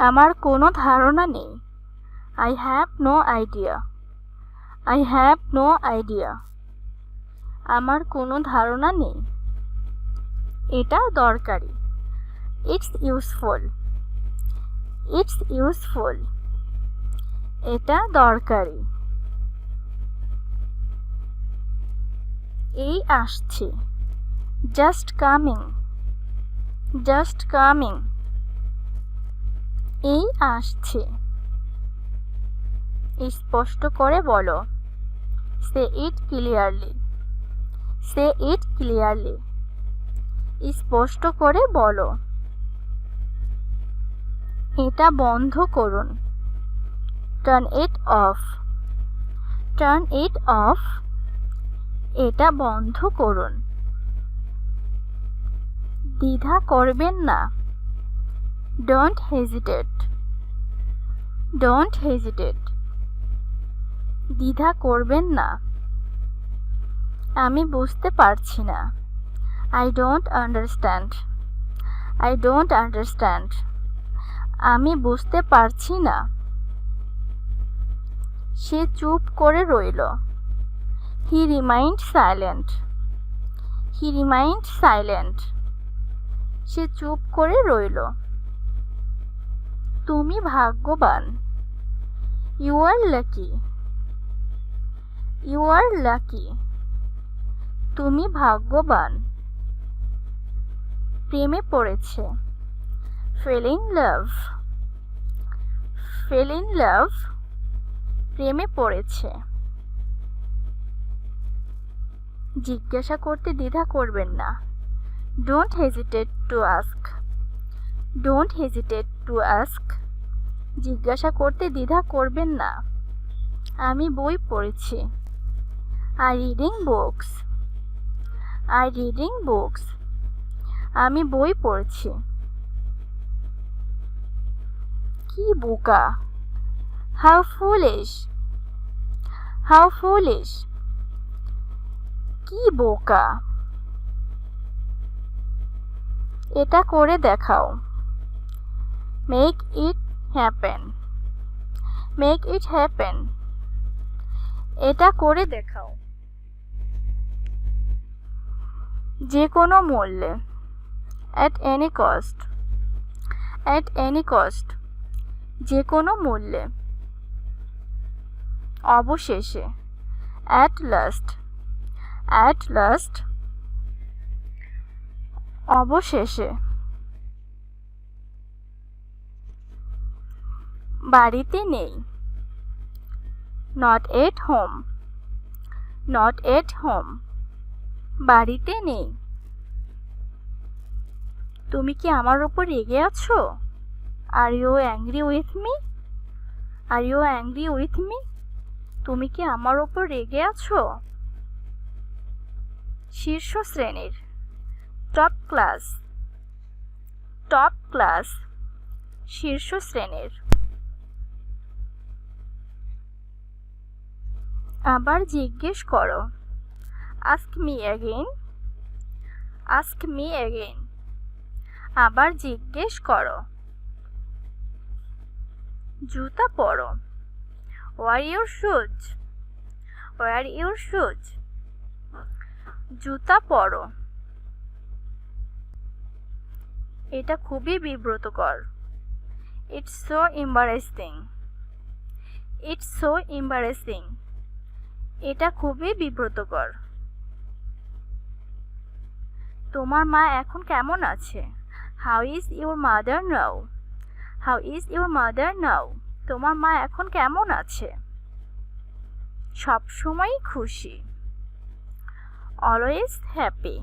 আমার কোনো ধারণা নেই। I have no idea. I have no idea. আমার কোনো ধারণা নেই। এটা দরকারি। It's useful. It's useful. এটা দরকারি। এই আসছে। Just coming. Just coming. এই আসছে। স্পষ্ট করে বলো। Say it clearly. Say it clearly. স্পষ্ট করে বলো। এটা বন্ধ করুন। Turn it off. Turn it off. এটা বন্ধ করুন। দ্বিধা করবেন না। Don't hesitate. Don't hesitate. দ্বিধা করবেন না। আমি বুঝতে পারছি না। I don't understand. I don't understand. আমি বুঝতে পারছি না। সে চুপ করে রইল। He remained silent. He remained silent. সে চুপ করে রইল। তুমি ভাগ্যবান। You are lucky. You are lucky. তুমি ভাগ্যবান। প্রেমে পড়েছে। Fell in love. Fell in love. প্রেমে পড়েছে। জিজ্ঞাসা করতে দ্বিধা করবেন না। Don't hesitate to ask. Don't hesitate to ask. জিজ্ঞাসা করতে দ্বিধা করবেন না। আমি বই পড়েছি। I reading books. I reading books. আমি বই পড়ছি। কি বোকা। How foolish. How foolish. কি বোকা। এটা করে দেখাও। Make it happen. Make it happen. এটা করে দেখাও। যে কোনো মূল্যে। At any cost. At any cost. যে কোনো মূল্যে। অবশেষে। At last. At last. অবশেষে। বাড়িতে নেই। Not at home. Not at home. বাড়িতে নেই। তুমি কি আমার উপর রেগে আছো? Are you angry with me? Are you angry with me? তুমি কি আমার উপর রেগে আছো? শীর্ষ শ্রেণীর। Top class. Top class. শীর্ষ শ্রেণীর। আবার জিজ্ঞেস করো। Ask me again. Ask me again. আবার জিজ্ঞেস করো। জুতা পরো। Wear your shoes. Wear your shoes. জুতা পরো। এটা খুবই বিব্রতকর। It's so embarrassing. It's so embarrassing. এটা খুবই বিব্রতকর। তোমার মা এখন কেমন আছে? How is your mother now? How is your mother now? তোমার মা এখন কেমন আছে? সব সময় খুশি। Always happy.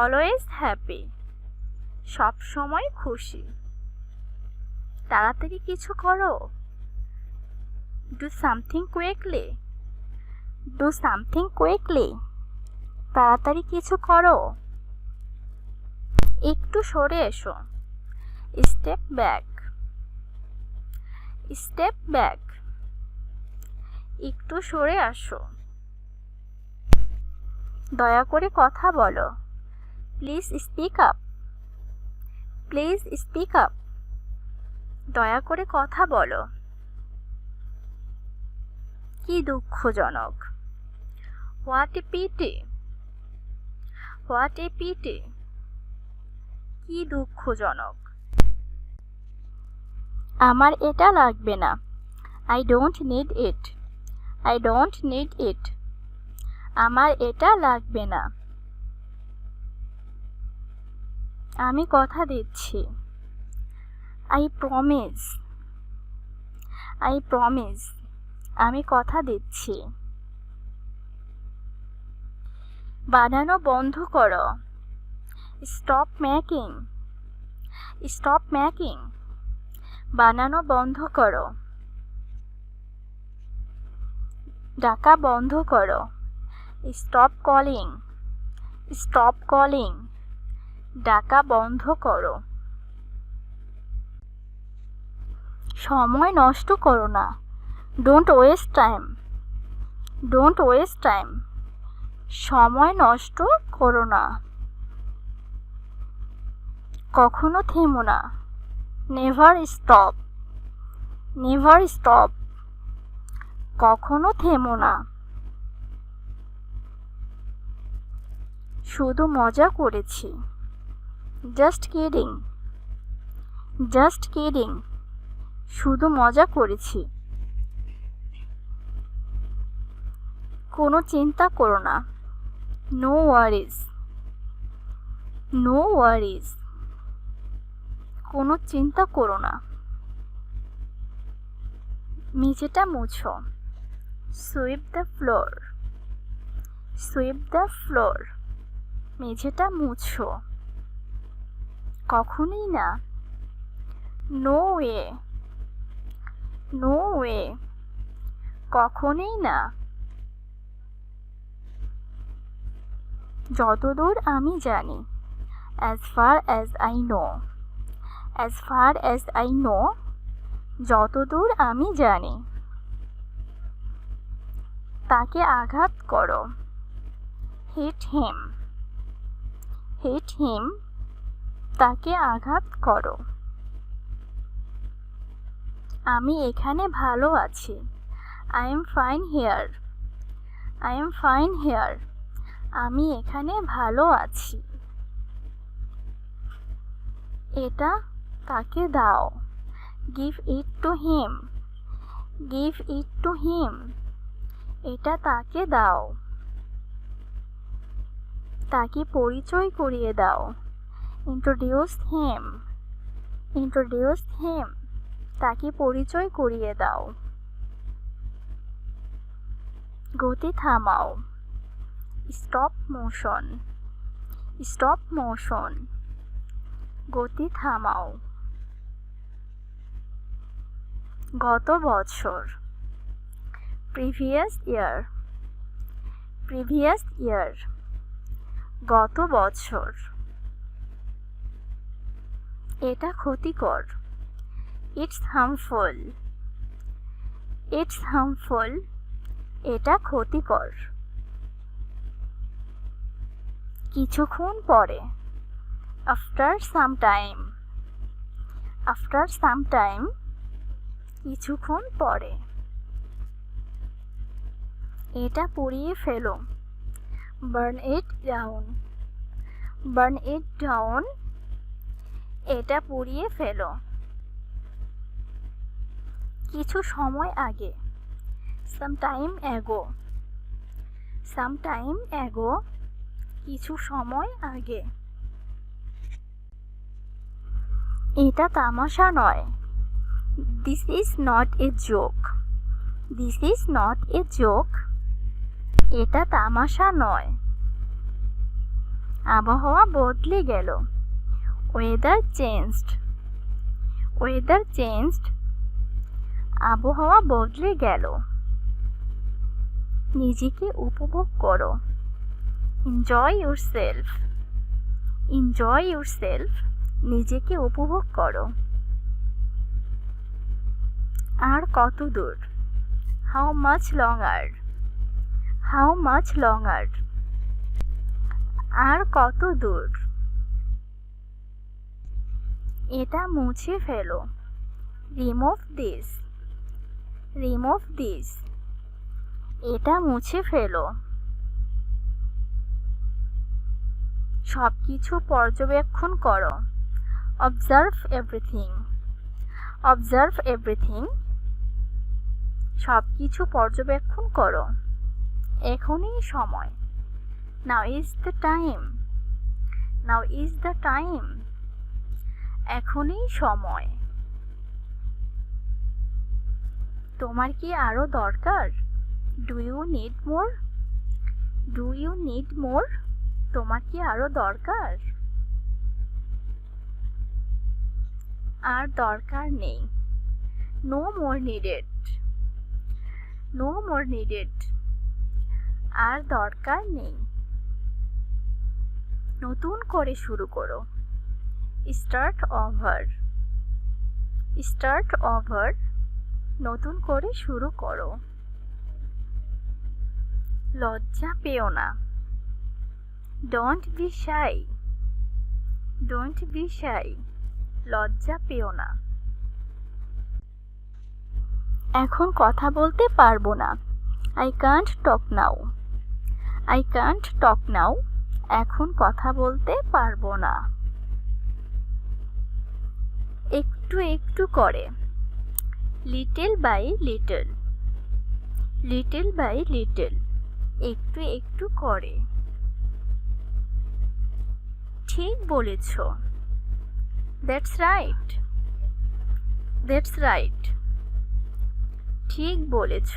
Always happy. সব সময় খুশি। তাড়াতাড়ি কিছু করো। Do something quickly. Do something quickly. তাড়াতাড়ি কিছু করো। একটু সরে এসো। Step back. Step back. একটু সরে আসো। দয়া করে কথা বলো। Please speak up. Please speak up. দয়া করে কথা বলো। কি দুঃখজনক। What a pity. What a pity. কি দুঃখজনক। আমার এটা লাগবে না। I don't need it. I don't need it. আমার এটা লাগবে না। আমি কথা দিচ্ছি। I promise. I promise. আমি কথা দিচ্ছি। বানানো বন্ধ করো। Stop making. Stop making. বানানো বন্ধ করো। ডাকা বন্ধ করো। Stop calling. Stop calling. ডাকা বন্ধ করো। সময় নষ্ট করো না। Don't waste time. Don't waste time. সময় নষ্ট করো না। কখনো থেমো না। Never stop. Never stop. কখনো থেমো না। শুধু মজা করেছি। Just kidding. Just kidding. শুধু মজা করেছি। কোনো চিন্তা করো না। No worries. No worries. কোনো চিন্তা করো না। মেঝেটা মুছো। Sweep the floor. Sweep the floor. মেঝেটা মুছো। কখনোই না। No way. No way. কখনোই না। যতদূর আমি জানি। as far as I know. as far as I know. যতদূর আমি জানি। তাকে আঘাত করো। hit him. hit him. তাকে আঘাত করো। আমি এখানে ভালো আছি। I am fine here. I am fine here. আমি এখানে ভালো আছি। এটা তাকে দাও। give it to him. give it to him. এটা তাকে দাও। তাকে পরিচয় করিয়ে দাও। introduce him. introduce him. তাকে পরিচয় করিয়ে দাও। গতি থামাও। stop motion. stop motion. গতি থামাও। গত বছর। previous year. previous year. গত বছর। এটা ক্ষতিকর। it's harmful. it's harmful. এটা ক্ষতিকর। কিছুক্ষণ পরে। after some time. after some time. কিছুক্ষণ পরে। এটা পুড়িয়ে ফেলো। burn it down. burn it down. এটা পুড়িয়ে ফেলো। কিছু সময় আগে। some time ago. some time ago. কিছু সময় আগে। এটা তামাশা নয়। this is not a joke. this is not a joke. এটা তামাশা নয়। আবহাওয়া বদলে গেল। weather changed. weather changed. আবহাওয়া বদলে গেল। নিজেকে উপভোগ করো। enjoy yourself. enjoy yourself. নিজেকে উপভোগ করো। আর কত দূর। how much longer. how much longer. আর কত দূর। এটা মুছে ফেলো। remove this, remove this. এটা মুছে ফেলো। সবকিছু পর্যবেক্ষণ করো। observe everything, observe everything. সবকিছু পর্যবেক্ষণ করো। এখনই সময়। now is the time, now is the time. এখনই সময়। তোমার কি আরো দরকার? do you need more, do you need more. তোমার কি আরো দরকার? আর দরকার নেই। no more needed, no more needed. আর দরকার নেই। নতুন করে শুরু করো। start over, start over. নতুন করে শুরু করো। লজ্জা পেও না। don't be shy, don't be shy. লজ্জা পেও না। এখন কথা বলতে পারবো না। I can't talk now, I can't talk now. এখন কথা বলতে পারবো না। একটু একটু করে। little by little, little by little. একটু একটু করে। ঠিক বলেছ। that's right, that's right. ঠিক বলেছ।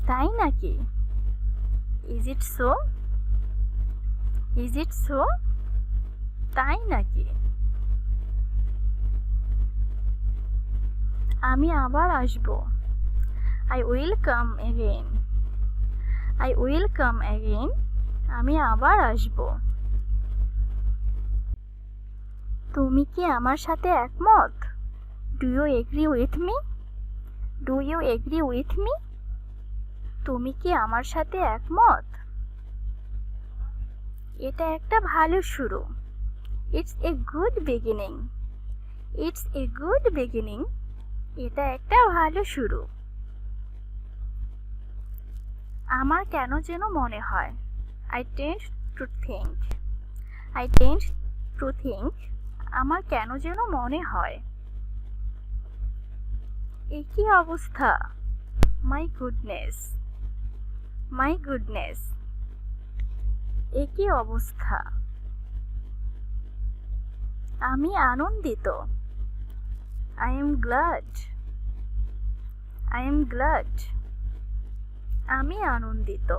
তাই নাকি? is it so, is it so. তাই নাকি? আমি আবার আসব। I will come again, I will come again. আমি আবার আসব। তুমি কি আমার সাথে একমত? do you agree with me, do you agree with me. তুমি কি আমার সাথে একমত? এটা একটা ভালো শুরু। it's a good beginning, it's a good beginning. এটা একটা ভালো শুরু। আমার কেন যেন মনে হয়। I tend to think, I tend to think. আমার কেন যেন মনে হয়। এ কি অবস্থা? my goodness, my goodness. এ কি অবস্থা? আমি আনন্দিত। I am glad, I am glad. আমি আনন্দিত।